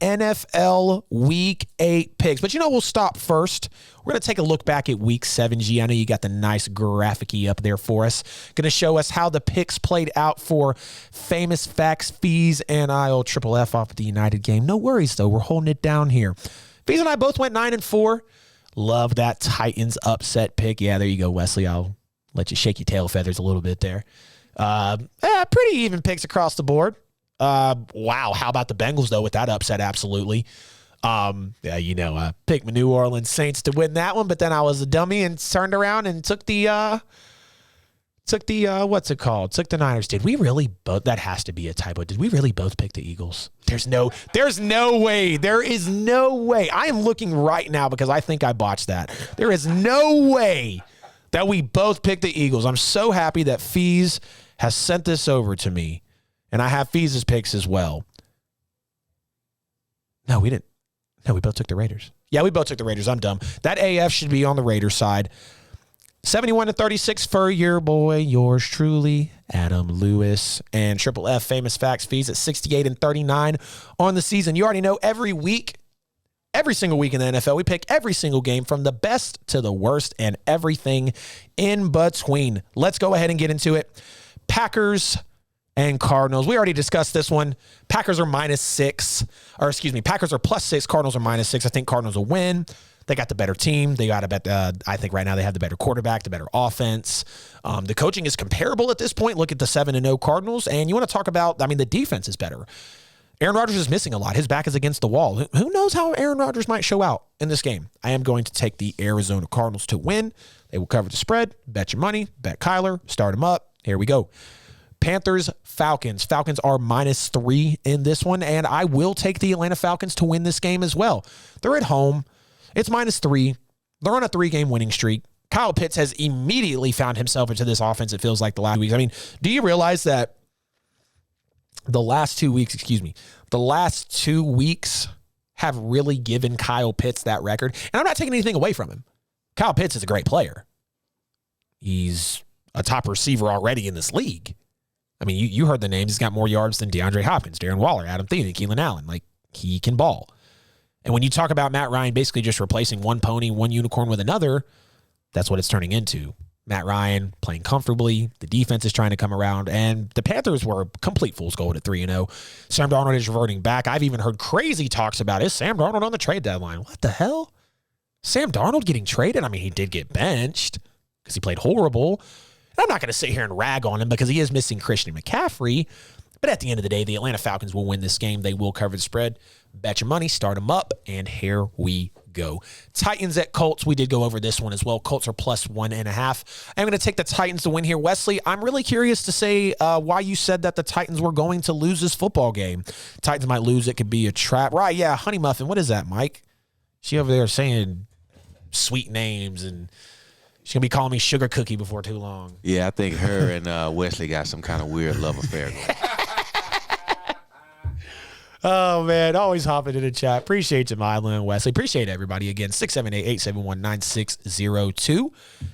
NFL Week 8 picks. But we'll stop first. We're going to take a look back at Week 7, G. I know you got the nice graphic-y up there for us. Going to show us how the picks played out for Famous Facts, Fees, and I'll triple F off the United game. No worries, though. We're holding it down here. Fees and I both went 9-4. Love that Titans upset pick. Yeah, there you go, Wesley. I'll let you shake your tail feathers a little bit there. Pretty even picks across the board. Wow. How about the Bengals, though, with that upset? Absolutely. I picked my New Orleans Saints to win that one, but then I was a dummy and turned around and took the what's it called? Took the Niners. Did we really both? That has to be a typo. Did we really both pick the Eagles? There's no way. There is no way. I am looking right now because I think I botched that. There is no way that we both picked the Eagles. I'm so happy that Fees has sent this over to me. And I have Fees' picks as well. No, we didn't. No, we both took the Raiders. Yeah, we both took the Raiders. I'm dumb. That AF should be on the Raiders side. 71-36 for your boy, yours truly, Adam Lewis. And Triple F, Famous Facts, Fees at 68-39 on the season. You already know every single week in the NFL, we pick every single game from the best to the worst and everything in between. Let's go ahead and get into it. Packers and Cardinals. We already discussed this one. Packers are -6. Packers are +6. Cardinals are -6. I think Cardinals will win. They got the better team. They got I think right now they have the better quarterback, the better offense. The coaching is comparable at this point. Look at the 7-0 Cardinals. And you want to talk about, the defense is better. Aaron Rodgers is missing a lot. His back is against the wall. Who knows how Aaron Rodgers might show out in this game? I am going to take the Arizona Cardinals to win. They will cover the spread. Bet your money. Bet Kyler. Start him up. Here we go. Panthers, Falcons. Falcons are -3 in this one, and I will take the Atlanta Falcons to win this game as well. They're at home. It's -3. They're on a 3-game winning streak. Kyle Pitts has immediately found himself into this offense, it feels like, the last weeks. Do you realize that the last 2 weeks have really given Kyle Pitts that record? And I'm not taking anything away from him. Kyle Pitts is a great player. He's a top receiver already in this league. You heard the names. He's got more yards than DeAndre Hopkins, Darren Waller, Adam Thielen, Keelan Allen. He can ball. And when you talk about Matt Ryan basically just replacing one pony, one unicorn with another, that's what it's turning into. Matt Ryan playing comfortably. The defense is trying to come around. And the Panthers were complete fool's gold at 3-0. Sam Darnold is reverting back. I've even heard crazy talks about, is Sam Darnold on the trade deadline? What the hell? Sam Darnold getting traded? He did get benched because he played horrible. I'm not going to sit here and rag on him because he is missing Christian McCaffrey. But at the end of the day, the Atlanta Falcons will win this game. They will cover the spread. Bet your money, start them up, and here we go. Titans at Colts. We did go over this one as well. Colts are +1.5. I'm going to take the Titans to win here. Wesley, I'm really curious to say why you said that the Titans were going to lose this football game. Titans might lose. It could be a trap. Right, yeah, Honey Muffin. What is that, Mike? She over there saying sweet names, and she's going to be calling me Sugar Cookie before too long. Yeah, I think her and Wesley got some kind of weird love affair going. Oh, man. Always hopping in the chat. Appreciate you, Milo and Wesley. Appreciate everybody. Again, 678-871-9602.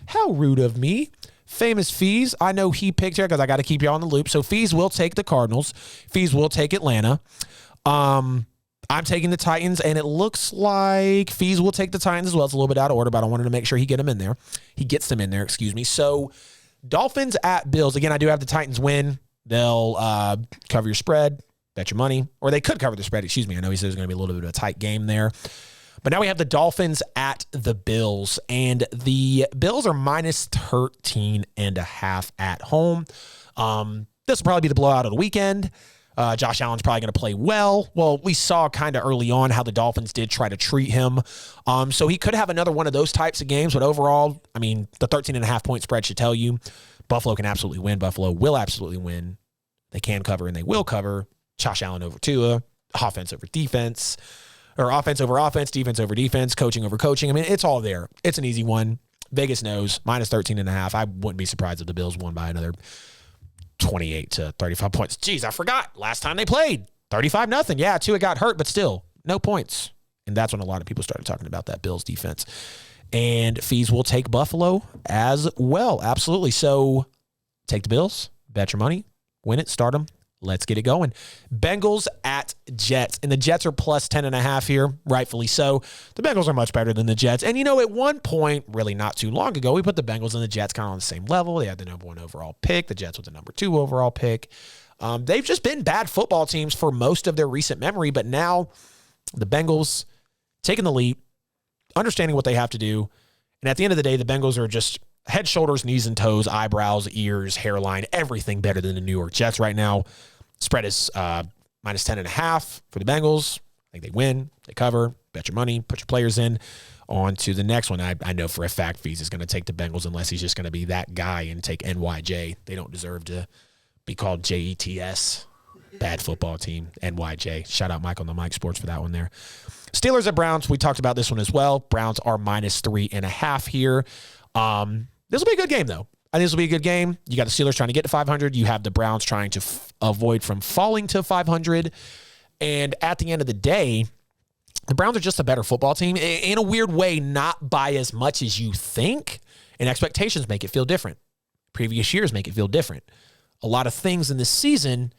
How rude of me. Famous Fees. I know he picked here because I got to keep you on the loop. So Fees will take the Cardinals. Fees will take Atlanta. I'm taking the Titans, and it looks like Fees will take the Titans as well. It's a little bit out of order, but I wanted to make sure he gets them in there. So Dolphins at Bills. Again, I do have the Titans win. They'll cover your spread. Bet your money. Or they could cover the spread. I know he said there's going to be a little bit of a tight game there. But now we have the Dolphins at the Bills. And the Bills are -13.5 at home. This will probably be the blowout of the weekend. Josh Allen's probably going to play well. Well, we saw kind of early on how the Dolphins did try to treat him. So he could have another one of those types of games. But overall, the 13.5 point spread should tell you Buffalo can absolutely win. Buffalo will absolutely win. They can cover and they will cover. Josh Allen over Tua, offense over defense, or offense over offense, defense over defense, coaching over coaching. It's all there. It's an easy one. Vegas knows -13.5. I wouldn't be surprised if the Bills won by another 28 to 35 points. Jeez, I forgot. Last time they played, 35-0. Yeah, Tua got hurt, but still, no points. And that's when a lot of people started talking about that Bills defense. And Fees will take Buffalo as well. Absolutely. So take the Bills, bet your money, win it, start them, Let's get it going. Bengals at Jets. And the Jets are plus 10.5 here, rightfully so. The Bengals are much better than the Jets. And, at one point, really not too long ago, we put the Bengals and the Jets kind of on the same level. They had the number 1 overall pick. The Jets with the number 2 overall pick. They've just been bad football teams for most of their recent memory. But now the Bengals taking the leap, understanding what they have to do. And at the end of the day, the Bengals are just head, shoulders, knees, and toes, eyebrows, ears, hairline, everything better than the New York Jets right now. Spread is minus 10.5 for the Bengals. I think they win. They cover. Bet your money. Put your players in. On to the next one. I know for a fact Fees is going to take the Bengals unless he's just going to be that guy and take NYJ. They don't deserve to be called JETS. Bad football team. NYJ. Shout out Mike on the Mike Sports for that one there. Steelers at Browns. We talked about this one as well. Browns are minus 3.5 here. This will be a good game, though. I think this will be a good game. You got the Steelers trying to get to 500. You have the Browns trying to avoid from falling to 500. And at the end of the day, the Browns are just a better football team. In a weird way, not by as much as you think. And expectations make it feel different. Previous years make it feel different. A lot of things in this season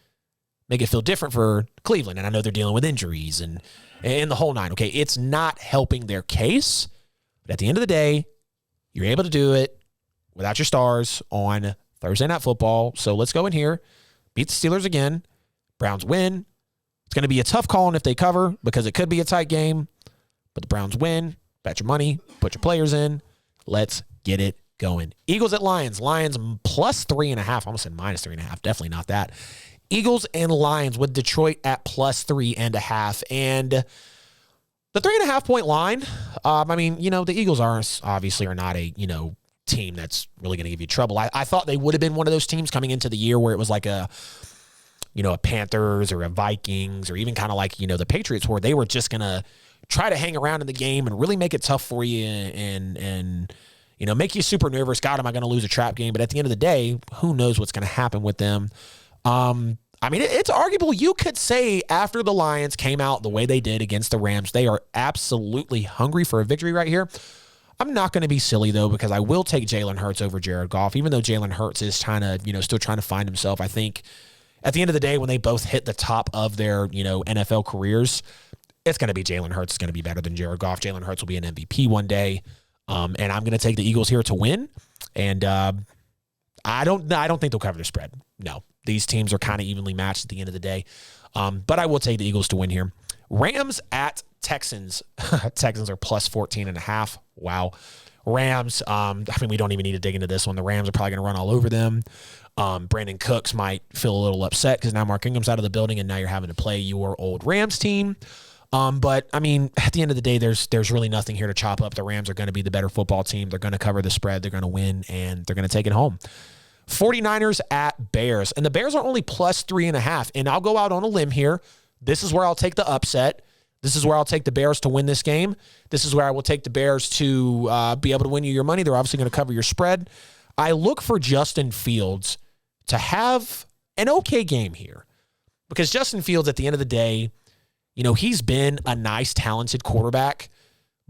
make it feel different for Cleveland. And I know they're dealing with injuries and the whole nine. Okay, it's not helping their case. But at the end of the day, you're able to do it without your stars on Thursday Night Football. So let's go in here, beat the Steelers again. Browns win. It's going to be a tough call on if they cover because it could be a tight game. But the Browns win. Bet your money. Put your players in. Let's get it going. Eagles at Lions. Lions plus 3.5. I almost said minus 3.5. Definitely not that. Eagles and Lions with Detroit at plus 3.5. And the 3.5 point line, the Eagles obviously are not a, team that's really going to give you trouble. I thought they would have been one of those teams coming into the year where it was like a Panthers or a Vikings or even kind of like, the Patriots where they were just going to try to hang around in the game and really make it tough for you and make you super nervous. God, am I going to lose a trap game? But at the end of the day, who knows what's going to happen with them? It's arguable. You could say after the Lions came out the way they did against the Rams, they are absolutely hungry for a victory right here. I'm not going to be silly, though, because I will take Jalen Hurts over Jared Goff, even though Jalen Hurts is still trying to find himself. I think at the end of the day, when they both hit the top of their, NFL careers, it's going to be Jalen Hurts is going to be better than Jared Goff. Jalen Hurts will be an MVP one day. And I'm going to take the Eagles here to win. And I don't think they'll cover the spread. No, these teams are kind of evenly matched at the end of the day. But I will take the Eagles to win here. Rams at Texans. Texans are plus 14.5. Wow. Rams, we don't even need to dig into this one. The Rams are probably going to run all over them. Brandon Cooks might feel a little upset because now Mark Ingram's out of the building and now you're having to play your old Rams team. But at the end of the day, there's really nothing here to chop up. The Rams are going to be the better football team. They're going to cover the spread. They're going to win, and they're going to take it home. 49ers at Bears. And the Bears are only plus 3.5. And I'll go out on a limb here. This is where I'll take the upset. This is where I'll take the Bears to win this game. This is where I will take the Bears to be able to win you your money. They're obviously going to cover your spread. I look for Justin Fields to have an okay game here. Because Justin Fields, at the end of the day, he's been a nice, talented quarterback.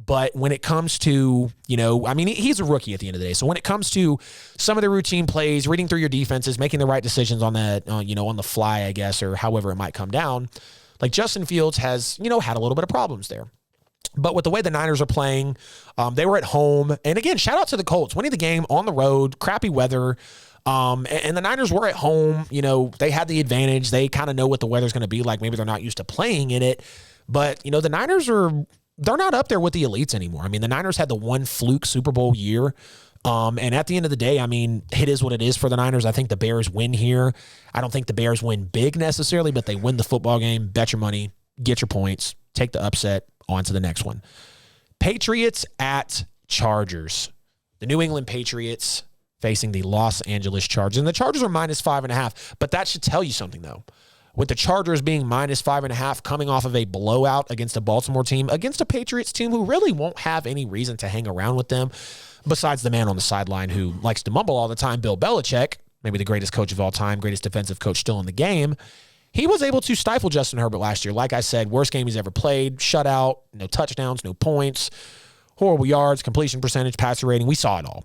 But when it comes to, he's a rookie at the end of the day. So when it comes to some of the routine plays, reading through your defenses, making the right decisions on that, on the fly, I guess, or however it might come down, like Justin Fields has, had a little bit of problems there. But with the way the Niners are playing, they were at home. And again, shout out to the Colts, winning the game on the road, crappy weather. And the Niners were at home. They had the advantage. They kind of know what the weather's going to be like. Maybe they're not used to playing in it. But, the Niners they're not up there with the elites anymore. The Niners had the one fluke Super Bowl year. And at the end of the day, it is what it is for the Niners. I think the Bears win here. I don't think the Bears win big necessarily, but they win the football game. Bet your money, get your points, take the upset, on to the next one. Patriots at Chargers. The New England Patriots facing the Los Angeles Chargers. And the Chargers are minus 5.5. But that should tell you something, though. With the Chargers being minus 5.5, coming off of a blowout against a Baltimore team, against a Patriots team who really won't have any reason to hang around with them, besides the man on the sideline who likes to mumble all the time, Bill Belichick, maybe the greatest coach of all time, greatest defensive coach still in the game. He was able to stifle Justin Herbert last year. Like I said, worst game he's ever played, shutout, no touchdowns, no points, horrible yards, completion percentage, passer rating. We saw it all.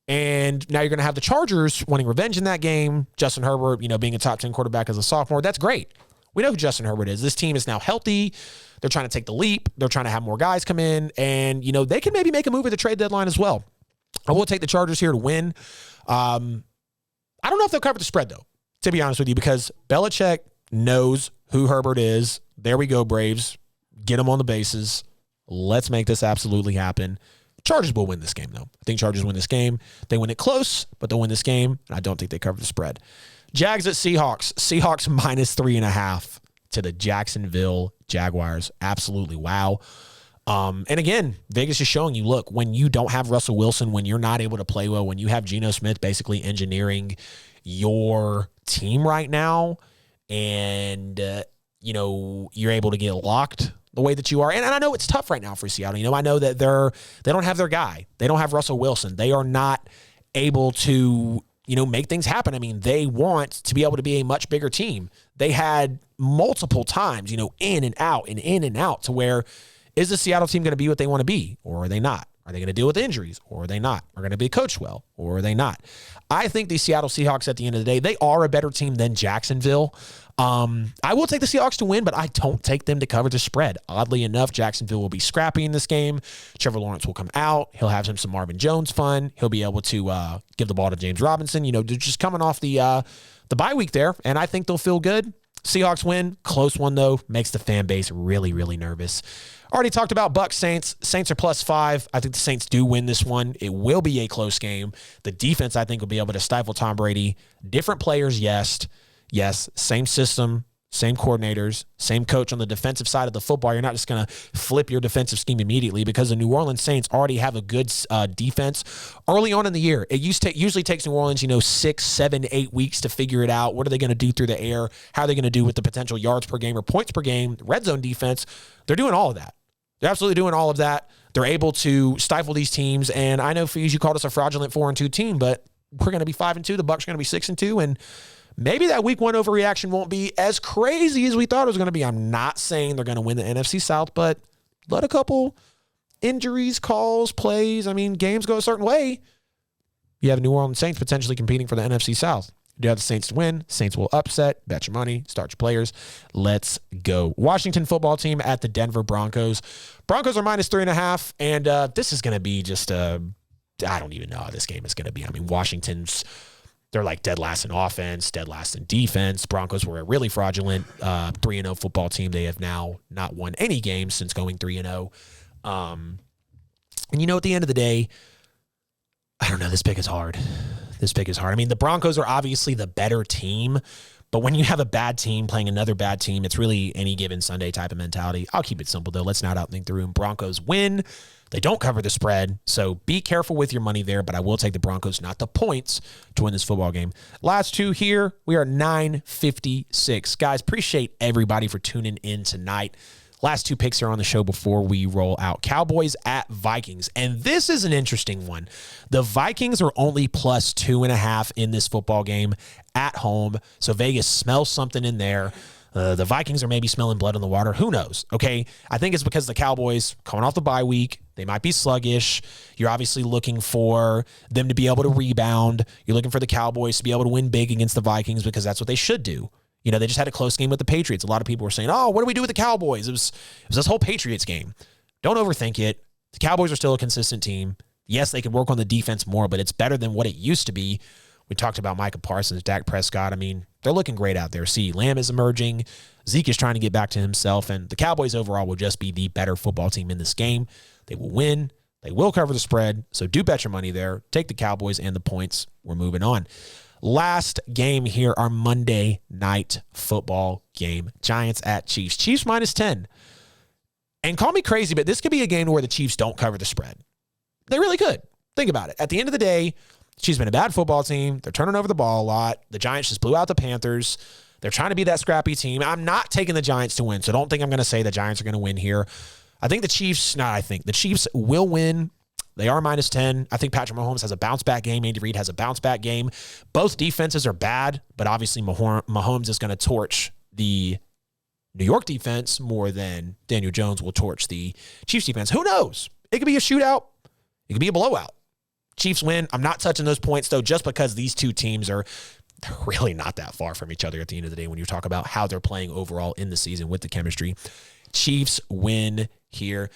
And now you're going to have the Chargers wanting revenge in that game. Justin Herbert, being a top 10 quarterback as a sophomore, that's great. We know who Justin Herbert is. This team is now healthy. They're trying to take the leap. They're trying to have more guys come in. And, they can maybe make a move at the trade deadline as well. I will take the Chargers here to win. I don't know if they'll cover the spread, though, to be honest with you, because Belichick knows who Herbert is. There we go, Braves. Get him on the bases. Let's make this absolutely happen. Chargers will win this game, though. I think Chargers win this game. They win it close, but they'll win this game, and I don't think they cover the spread. Jags at Seahawks. Seahawks minus 3.5 to the Jacksonville Jaguars. Absolutely wow. And again, Vegas is showing you, look, when you don't have Russell Wilson, when you're not able to play well, when you have Geno Smith basically engineering your team right now, and, you're able to get locked the way that you are. And I know it's tough right now for Seattle. I know that they don't have their guy. They don't have Russell Wilson. They are not able to, make things happen. I mean, they want to be able to be a much bigger team. They had multiple times, in and out to where, is the Seattle team going to be what they want to be, or are they not? Are they going to deal with injuries, or are they not? Are going to be coached well, or are they not? I think the Seattle Seahawks, at the end of the day, they are a better team than Jacksonville. I will take the Seahawks to win, but I don't take them to cover the spread. Oddly enough, Jacksonville will be scrappy in this game. Trevor Lawrence will come out. He'll have some Marvin Jones fun. He'll be able to give the ball to James Robinson. They're just coming off the bye week there, and I think they'll feel good. Seahawks win. Close one, though. Makes the fan base really, really nervous. Already talked about Bucs Saints. Saints are +5. I think the Saints do win this one. It will be a close game. The defense, I think, will be able to stifle Tom Brady. Different players, yes. Yes, same system, same coordinators, same coach on the defensive side of the football. You're not just going to flip your defensive scheme immediately, because the New Orleans Saints already have a good defense early on in the year. It usually takes New Orleans, 6, 7, 8 weeks to figure it out. What are they going to do through the air? How are they going to do with the potential yards per game or points per game? Red zone defense, they're doing all of that. They're absolutely doing all of that. They're able to stifle these teams. And I know, Fees, you called us a fraudulent 4-2 team, but we're going to be 5-2. The Bucs are going to be 6-2. And maybe that week one overreaction won't be as crazy as we thought it was going to be. I'm not saying they're going to win the NFC South, but let a couple injuries, calls, plays, games go a certain way. You have New Orleans Saints potentially competing for the NFC South. You have the Saints to win. Saints will upset. Bet your money. Start your players. Let's go. Washington football team at the Denver Broncos. Broncos are minus 3.5, and this is going to be just I don't even know how this game is going to be. Washington's, they're like dead last in offense, dead last in defense. Broncos were a really fraudulent 3-0 football team. They have now not won any games since going 3-0. And at the end of the day, I don't know. This pick is hard. The Broncos are obviously the better team, but when you have a bad team playing another bad team, it's really any given Sunday type of mentality. I'll keep it simple, though. Let's not outthink the room. Broncos win. They don't cover the spread, so be careful with your money there, but I will take the Broncos, not the points, to win this football game. Last two here, we are 9:56. Guys, appreciate everybody for tuning in tonight. Last two picks here on the show before we roll out. Cowboys at Vikings, and this is an interesting one. The Vikings are only +2.5 in this football game at home, so Vegas smells something in there. The Vikings are maybe smelling blood in the water. Who knows? Okay. I think it's because the Cowboys coming off the bye week. They might be sluggish. You're obviously looking for them to be able to rebound. You're looking for the Cowboys to be able to win big against the Vikings, because that's what they should do. They just had a close game with the Patriots. A lot of people were saying, oh, what do we do with the Cowboys? It was this whole Patriots game. Don't overthink it. The Cowboys are still a consistent team. Yes, they can work on the defense more, but it's better than what it used to be. We talked about Micah Parsons, Dak Prescott. They're looking great out there. CeeDee Lamb is emerging. Zeke is trying to get back to himself, and the Cowboys overall will just be the better football team in this game. They will win. They will cover the spread, so do bet your money there. Take the Cowboys and the points. We're moving on. Last game here, our Monday night football game. Giants at Chiefs. Chiefs -10. And call me crazy, but this could be a game where the Chiefs don't cover the spread. They really could. Think about it. At the end of the day, Chiefs been a bad football team. They're turning over the ball a lot. The Giants just blew out the Panthers. They're trying to be that scrappy team. I'm not taking the Giants to win, so don't think I'm going to say the Giants are going to win here. The Chiefs will win. They are -10. I think Patrick Mahomes has a bounce-back game. Andy Reid has a bounce-back game. Both defenses are bad, but obviously Mahomes is going to torch the New York defense more than Daniel Jones will torch the Chiefs defense. Who knows? It could be a shootout. It could be a blowout. Chiefs win. I'm not touching those points, though, just because these two teams are really not that far from each other at the end of the day when you talk about how they're playing overall in the season with the chemistry. Chiefs win here.